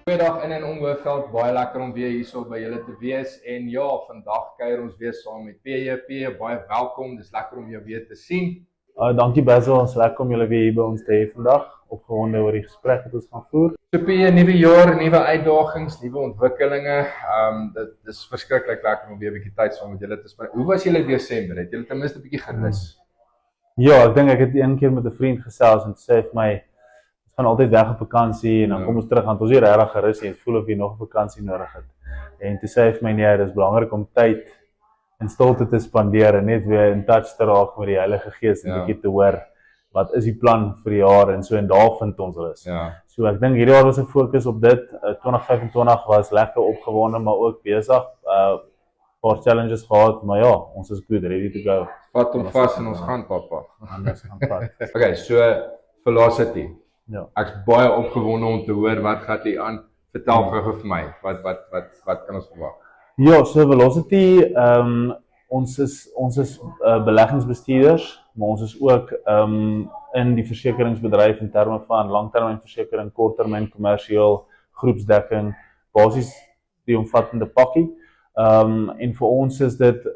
Goeiedag in Onhoofveld, baie lekker om weer hierso by julle te wees en ja, vandag kuier ons weer saam met PJ, baie welkom, dis lekker om jou weer te sien. Dankie Basil, ons lekker om julle weer hier by ons te hê vandag, opgewonde oor die gesprek wat ons gaan voer. So PJ, nuwe jaar, nuwe uitdagings, nuwe ontwikkelinge, dit is verskriklik lekker om weer 'n bietjie tyd saam met julle te spandeer. Hoe was julle Desember? Het julle ten minste 'n bietjie gerus? Ja, ek dink ek het een keer met 'n vriend gesels en sê vir my, ons gaan altyd weg op vakansie en dan kom ons terug, want ons is nie regtig gerus nie, het voel of jy nog 'n vakansie nodig het. En toe sê hy vir my, nee, dit is belangrik om tyd in stilte te spandeer en net weer in touch te raak met die Heilige Gees en 'n bietjie te hoor wat is die plan vir die jaar en so en daar vind ons rus. Ja. So ek dink hierdie jaar was 'n fokus op dit. 2025 was lekker opgewonde, maar ook besig. Paar challenges gehad, maar ja, ons is goed, ready to go. Vat hom vas en ons gaan pappa. Anders gaan vat. Okay, so Velocity. Ja. Ek's baie opgewonde om te hoor wat gaan hier aan. Vertel gou vir my, wat kan ons verwag? Ja, so Velocity, ons is beleggingsbestuurders, maar ons is ook in die versekeringsbedryf in terme van langtermynversekering, korttermyn kommersieel, groepsdekking, basies die omvattende pakkie. En vir ons is dit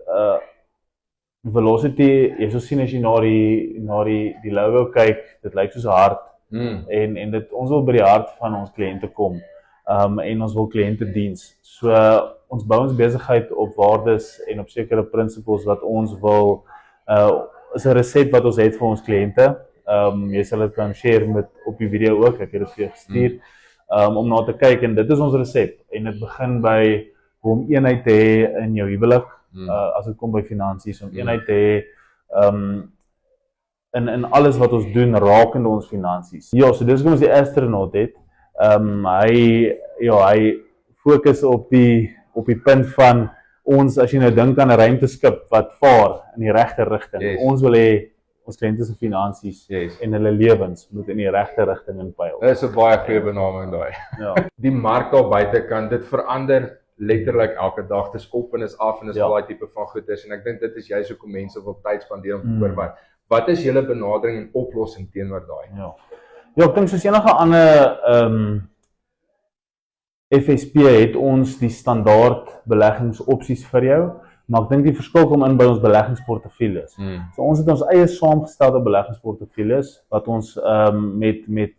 Velocity, jy sal sien as jy na die logo kyk, dit lyk soos 'n hart. En dit ons wil by die hart van ons kliënte kom. En ons wil kliënte diens. So ons bou ons besigheid op waardes en op sekere principles wat ons wil is 'n resep wat ons het vir ons kliënte. Jy sal dit kan share met op die video ook, ek het dit vir jou gestuur. Om na te kyk en dit is ons resep en dit begin by om eenheid te hê in jou huwelik, as dit kom by finansies, om eenheid te hê in alles wat ons doen rakende ons finansies. Ja, so dis kom ons die astronaut het. Hy fokus op die punt van ons, as jy nou dink aan 'n ruimteskip wat vaar in die regte rigting. Yes. Ons wil hê ons kliënte se finansies en hulle lewens moet in die regte rigting inpyl. Dit is 'n baie goeie benaming daai. Ja. Die mark daar buitekant, dit verander letterlik elke dag. Dis op en is af en is al daai tipe van goeders en ek dink dit is juist hoekom mense wil tyd spandeer om te hoor wat is julle benadering en oplossing teenoor daai? Ja, ek dink soos enige ander FSP het ons die standaard beleggingsopsies vir jou, maar ek dink die verskil kom in by ons beleggingsportefeuilles. So ons het ons eie saamgestelde beleggingsportefeuilles wat ons met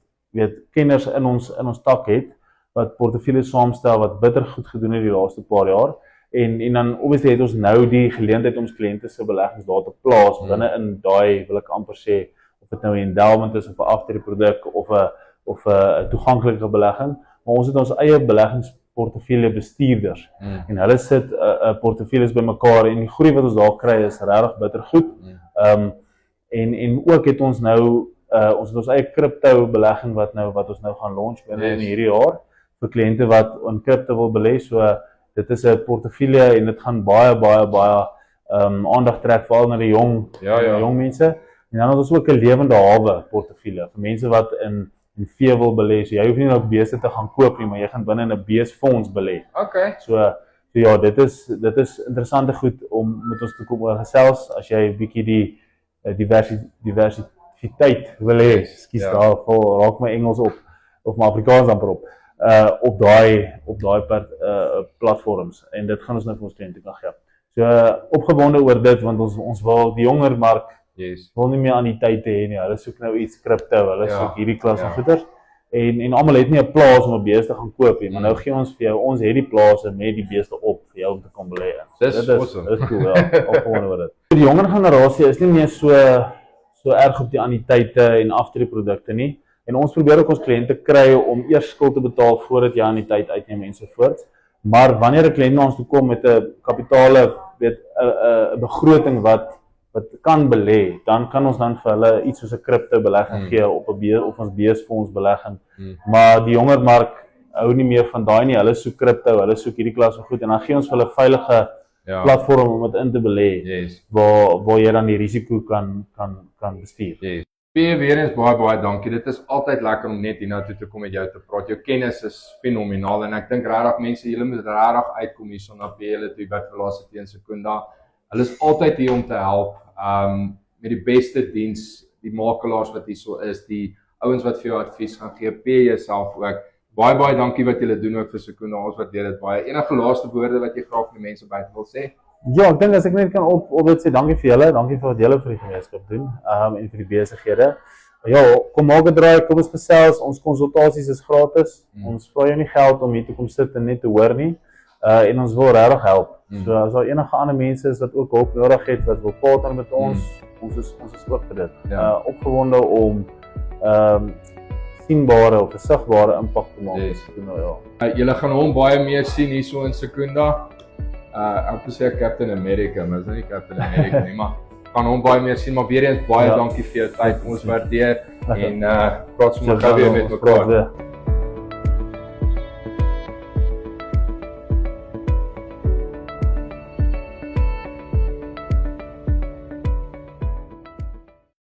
kenners in ons tak het wat portefeuilles saamstel wat bitter goed gedoen het die laaste paar jaar. En dan obviously het ons nou die geleentheid om ons kliënte se beleggings daar te plaas binne in daai, wil ek amper sê, of dit nou 'n endowment is of 'n aftrede-produk of 'n toeganklike belegging, maar ons het ons eie beleggingsportefeulje bestuurders en hulle sit portefeuilles bymekaar en die groei wat ons daar kry is regtig bitter goed. En ook het ons nou ons het ons eie crypto belegging wat ons nou gaan launch binne in hierdie jaar vir kliënte wat in crypto wil belê. So dit is 'n portefeulje en dit gaan baie aandag trek veral na die jong mense. En dan het ons ook 'n lewende hawe portefeulje vir mense wat in vee wil belê. So jy hoef nie nou beeste te gaan koop nie, maar jy gaan binne in 'n beesfonds belê. Okay. So ja, dit is interessante goed om met ons te kom oor gesels as jy 'n bietjie die diversiteit wil hê. Ekskuus daarvoor, raak my Engels op of my Afrikaans amper op daai platforms en dit gaan ons nou vir ons kliënte kan gee. So opgewonde oor dit want ons wil die jonger mark wil nie meer aan die tyd hê nie. Hulle soek nou iets crypto, hulle soek hierdie klas van goeders en almal het nie 'n plaas om 'n beeste te gaan koop nie, maar nou gee ons vir jou, ons het die plase met die beeste op vir jou om te kom belê. Dis awesome. Dis cool, ja, opgewonde oor dit. Die jonger generasie is nie meer so erg op die anniteite en aftrede-produkte nie. En ons probeer ook ons kliënte kry om eers skuld te betaal voordat jy anniteit uitneem ensovoorts. Maar wanneer 'n kliënt na ons toe kom met 'n kapitale, 'n begroting wat kan belê, dan kan ons dan vir hulle iets soos 'n crypto belegging gee op ons beesfonds belegging. Maar die jonger mark hou nie meer van daai nie. Hulle soek crypto, hulle soek hierdie klas van goed en dan gee ons vir hulle veilige platform om dit in te belê waar jy dan die risiko kan bestuur. Weer eens baie dankie. Dit is altyd lekker om net hiernatoe te kom met jou te praat. Jou kennis is fenomenaal en ek dink regtig mense, julle moet regtig uitkom hierson na julle toe by Velocity en Secunda. Hulle is altyd hier om te help met die beste diens, die makelaars wat hierso is, die ouens wat vir jou advies gaan gee, jouself ook. baie dankie wat julle doen ook vir Sekunda. Ons waardeer dit baie. Enige laaste woorde wat jy graag vir die mense buite wil sê? Ja, ek dink as ek net kan op dit sê, dankie vir julle, dankie vir wat julle vir die gemeenskap doen, en vir die besighede. Ja, kom maak 'n draai, kom ons gesels, ons konsultasies is gratis. Ons vra jou nie geld om hier te kom sit en net te hoor nie. En ons wil regtig help. So as daar enige ander mense is wat ook hulp nodig het, wat wil partner met ons, ons is ook vir dit. Opgewonde om sienbare of 'n sigbare impak te maak. Yes. Ja. Julle gaan hom baie meer sien hierso in Sekunda. Ek wil sê Captain America, maar is nie Captain America nie, maar gaan hom baie meer sien, maar weer eens baie dankie vir jou tyd. Ons waardeer en praat sommer gou weer met mekaar.